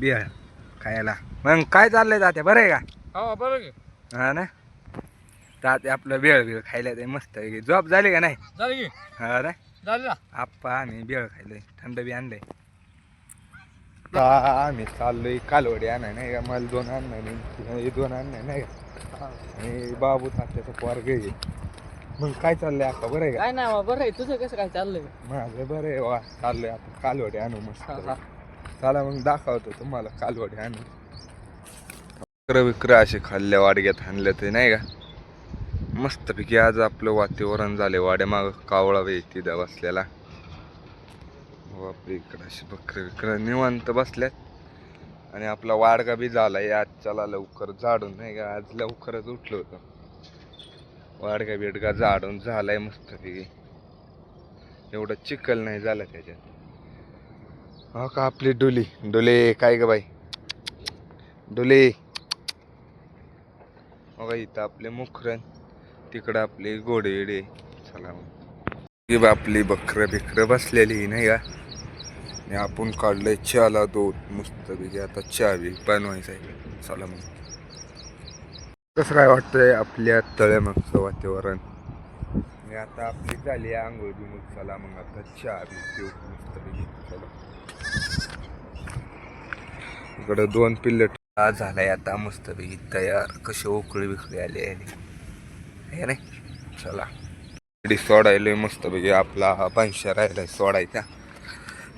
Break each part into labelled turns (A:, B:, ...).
A: बिळ खायला. मग काय चाललंय तात्या, बरं आहे का?
B: हो बरं की.
A: हा ना, तात्या आपलं बिळ खायला ते मस्त आहे. जॉब झाली का नाही?
B: झालं की.
A: हा ना,
B: झालं ना.
A: आप्पा आम्ही बिळ खायलोय, थंड बी आणलंय. आम्ही चाललोय कालवडी आणाय नाही का, मला 2 आणणार नाही, 2 आणणार नाही का, आणि बाबू तात्याचं पोरग आहे. मग काय चाललंय आता, बरं आहे का?
B: काय नाही बरं आहे. तुझं कसं काय चाललंय?
A: माझं बरं आहे वा, चाललोय आता कालवडी आणू मस्त. चला मग दाखवतो तुम्हाला कालवडी आणू. विक्र असे खाल्ल्या वाडग्यात आणल्या ते नाही का, मस्तपैकी आज आपलं वातावरण झाले. वाड्यामाग कावळा वेती दा बसलेला. बापरे, इकडं अशी बकरं विकरं निवांत बसल्यात. आणि आपला वाडगा बी झालाय आज. चला लवकर झाडून नाही का, आज लवकरच उठलो होतो. वाडगा बिडगा झाडून झालाय मस्तपैकी, एवढं चिखल नाही झालं त्याच्यात. हो का आपली डोली डोले, काय ग बाई डोले. बघा इथं आपले मुखरण, तिकडं आपले घोडे बिडे. चला मग आपली बकरं बिकरं बसलेली नाही का, आणि आपण काढलंय चहाला दूध मस्तपैकी. आता चहा बी बनवायचा आहे. चला मग कसं काय वाटतंय आपल्या तळ्यामागचं वातावरण. आणि आता आपली झाली आंघोळ बी. मग चला मग आता चहा बी पिऊ मस्तपैकी. चला इकडं 2 पिल्ले झालाय आता मस्तपैकी तयार. कसे उकळी बिकळी आले हे नाही. चला गाडी सोडायलोय मस्तपैकी. आपला हा बनशा राहिलाय सोडायचा.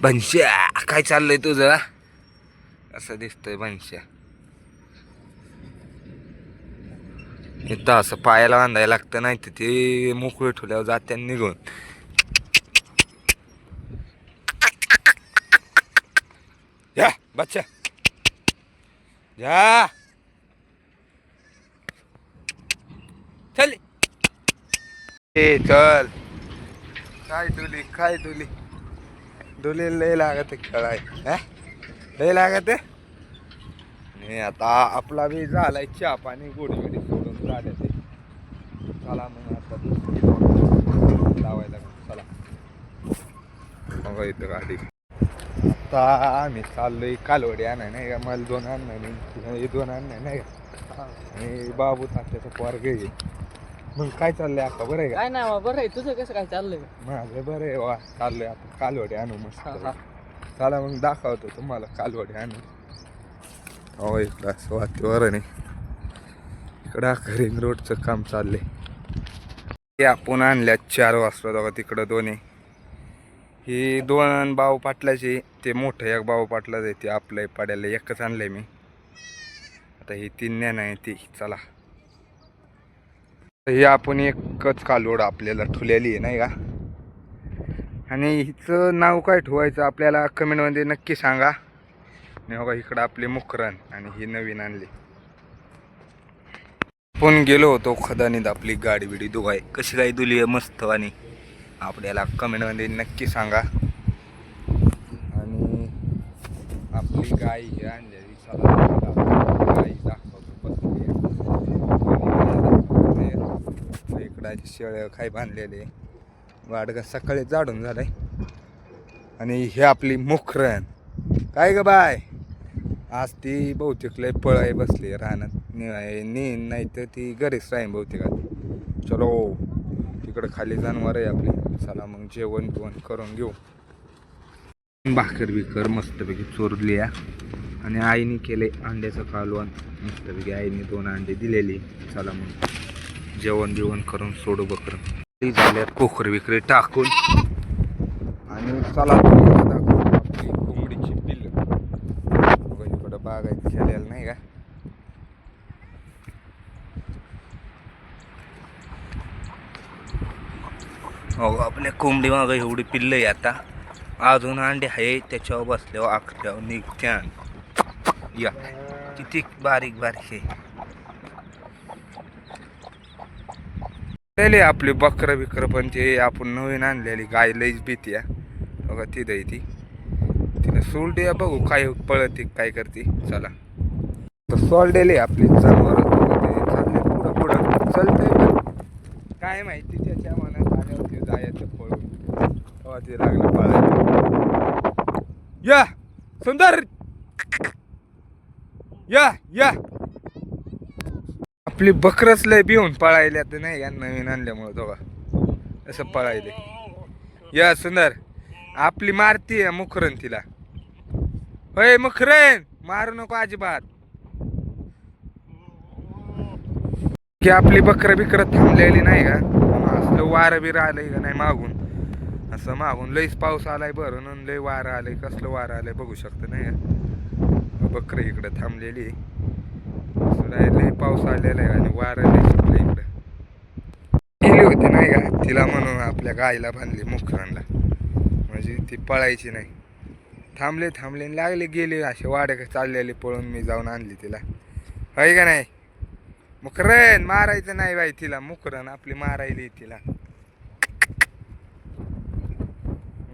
A: बनशा काय चाललंय तुझं, असं दिसतंय बनशा. इथं असं पायाला बांधायला लागतं, नाही तर ते मोकळे ठेवल्यावर जात्या निघून. या बच्चा या, चल ए चल. काय डोली, काय डोली, डोली लय लागत खेळाय, लय लागत. आणि आता आपला बी झालाय चहा पाणी, गोडी बिडी सोडून झाले ते. चला मग आता लावायला. चला बघा इथं गाडी. आता आम्ही चाललोय कालवडी आणाय नाही का, मला 2 आणणार नाही, 2 आणणार नाही का, आणि बाबू तात्याचं पोरग आहे. मग काय चाललंय आता, बरं आहे का?
B: काय नाही बरं आहे. तुझं कसं काय चाललंय?
A: माझं बरं आहे वा, चाललोय आता कालवडी आणू मस्त. चला मग दाखवतो तुम्हाला कालवडी आणू. हो इकडं असं वातावरण आहे. इकडं रिंग रोडचं काम चाललंय. ते आपण आणल्या 4 वाजता. बघा तिकडं 2 आहे. ही 2 भाऊ पाटलाचे, ते मोठं एक भाऊ पाटलाच आहे, ते आपलं पाड्याला एकच आणलंय मी. आता ही 3 ज्ञान आहे ती. चला ही आपण एकच कालवड आपल्याला ठुलेली आहे नाही का, आणि हिचं नाव काय ठेवायचं आपल्याला कमेंटमध्ये नक्की सांगा. आणि बघा इकडं आपले मुखरण, आणि ही नवीन आणली. आपण गेलो होतो खदानीत आपली गाडी बिडी धुवाय. कशी काय धुली आहे मस्त, आणि आपल्याला कमेंटमध्ये नक्की सांगा. आणि आपली गाय ही आणलेली. चला गाई दाखवतो बसली. इकडं शेळ्या खाय बांधलेले. वाडगा सकाळी जाडून झालाय. आणि हे आपली मुखरण. काय ग बाय, आज ती बहुतेक लय पळाय बसली राहण्यात. नाही तर ती घरीच राहीन बहुतेक. चलो तिकडं खाली जनावर आहे आपली. चला मग जेवण बिवण करून घेऊ. भाकर बिकर मस्तपैकी चोरली आणि आईने केले अंड्याचं कालवण मस्तपैकी. आईने 2 अंडे दिलेली. चला मग जेवण बिवण करून सोडू बकरं. झाल्यात कोकरी बिकरी टाकून. आणि चला तुम्हाला दाखवतो आपली कोंबडीची पिल्ल. इकडं बागायत खेळायला नाही का. हो आपल्या कोंबडी माग एवढी पिल्ल आहे. आता अजून अंडे आहे, त्याच्यावर बसल्यावर आखल्यावर निघत्या. या किती बारीक बारीक आहे आपली बकरं बिकरं. पण ते आपण नवीन आणलेली गाय लईच भीती आहे. बघा ती दही ती तिला सोडली. बघू काय पळते काय करते. चला तर सोडलेली आपली जनावर चालले पुढं पुढं चलतंय. पण काय माहिती त्याच्या मनात आल्यावरती जायचं पळून, तेव्हा ते लागलं पळायचं. या सुंदर या या आपली बकरच लय भिवून पळायले आता नाही का नवीन आणल्यामुळे दोघा असं पळायले. या सुंदर आपली मारती मुखरण तिला. होय मुखरण मारू नको अजिबात. की आपली बकर बिकर थांबलेली नाही का. असलं वारं बिर आलंय का नाही मागून. असं मागून लईच पाऊस आलाय बरं आणि लय वारं आलंय. कसलं वारं आलंय बघू शकतं नाही का. बकर इकडं थांबलेली लय पाऊस आलेला आहे आणि वारं लय सुटलं इकडं. गेली होती नाही का तिला म्हणून आपल्या गायला बांधली मुखरणला म्हणजे ती पळायची नाही. थांबले थांबले लागले गेले असे वाडे चाललेले पळून मी जाऊन आणली तिला. होय का नाही मुखरण मारायचं नाही बाई तिला. मुखरण आपली मारायली तिला.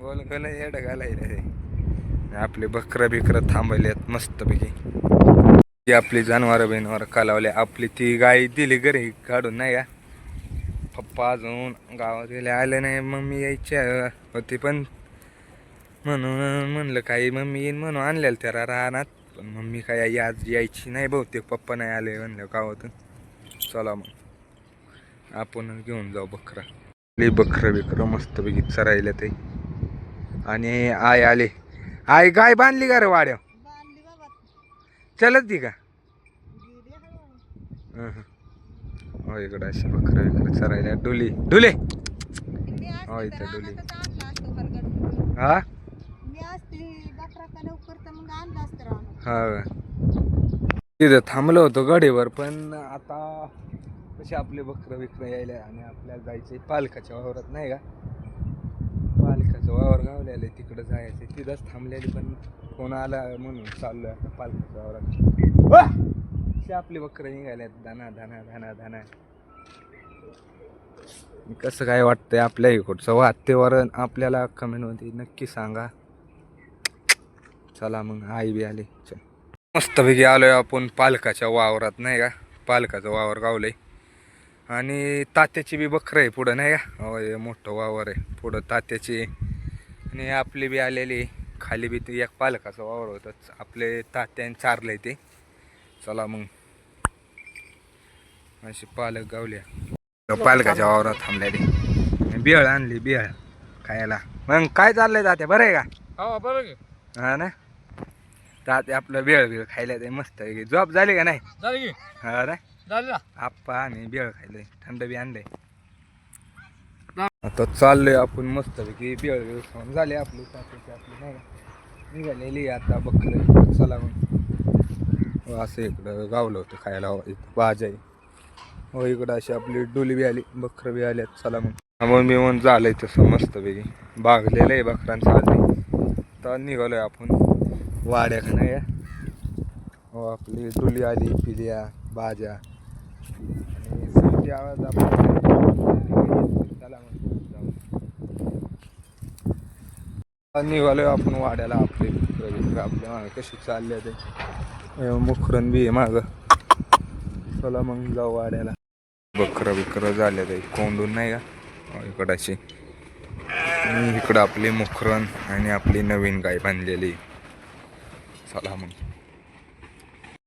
A: गोल गोल येड घालायला आपले बकर बिकर थांबवल्यात मस्तपैकी. ती आपली जनावर बिनवर कालावले. आपली ती गाय दिली घरी काढून नाही का. पप्पा अजून गावात गेले आले नाही. मम्मी यायची होती पण म्हणून म्हणलं काही मम्मी येईन म्हणून आणलेलं त्याला रानात. पण मम्मी काय आज यायची नाही बहुतेक. पप्पा नाही आले म्हणलं गावातून. चला मग आपण घेऊन जाऊ बकरा. लई बकरं बिकरं मस्तपैकी चरायला ते. आणि आय आले. आय गाय बांधली का रे वाड्या. चलत ती का. हो इकडं अशी बकरं बिकरं चरायला. डुली डुले हो इथं डुली. हा हा तिथं थांबलो होतो गडीवर पण आता कसे आपले बकरं बिकरं यायला आणि आपल्याला जायचंय पालकाच्या वावरात नाही का. पालकाचं वावर गावलेलं आहे तिकडं जायचं. तिथंच थांबलेली पण फोन आला म्हणून चाललोय आता पालकाच्या वावरात. आपली बकरं निघाल्यात दाना दाना दाना दाना. कसं काय वाटतंय आपल्या इकडचं वातावरण आपल्याला कमेंटमध्ये नक्की सांगा. चला मग आई बी आली. मस्तपैकी आलोय आपण पालकाच्या वावरात नाही का. पालकाचं वावर गावलंय आणि तात्याची बी बकरं आहे पुढं नाही का. होय मोठं वावर आहे पुढं तात्याची. आणि आपली बी आलेली खाली बी ती एक पालकाचं वावर होतं आपले तात्याने चारलंय ते. चला मग अशी पालक गावल्या पालकाच्या वावरात थांबलेली. बिळ आणली बिळ खायला. मग काय चाललंय तात्या बरं आहे का.
B: हा बरं
A: हा ना तात्या आपलं बेळ बिळ खायला ते मस्त आहे. जॉब झाली का नाही.
B: झाली की
A: हा ना
B: झाली ना.
A: आप्पा आम्ही बेळ खायलोय थंड बी आणलंय. आता चाललोय आपण मस्तपैकी बेळ बिळ खाऊन झाले आपली तात्याची आपली नाही का निघालेली आता बकरं. चला मग असं इकडं गावलं होतं खायला भाज्या आहे. हो इकडं अशी आपली डुली बी आली बकरं बी आल्यात. चला मग मग मी म्हणून झालंय तसं मस्तपैकी बागलेलं आहे बकरांचं आधी. तर निघालोय आपण वाड्या का नाही. हो आपली डुली आली पिल्या भाज्या आणि सिटी आवाज आपण. चला मग निघालोय आपण वाड्याला. आपले आपल्या मागे कशी चालले ते मुखरण बी आहे मागं. चला मग जाऊ वाड्याला. बकरं बिकरं झाले ते कोंडून नाही का इकडाशी. इकडं आपली मुखरण आणि आपली नवीन गाय बांधलेली. चला मग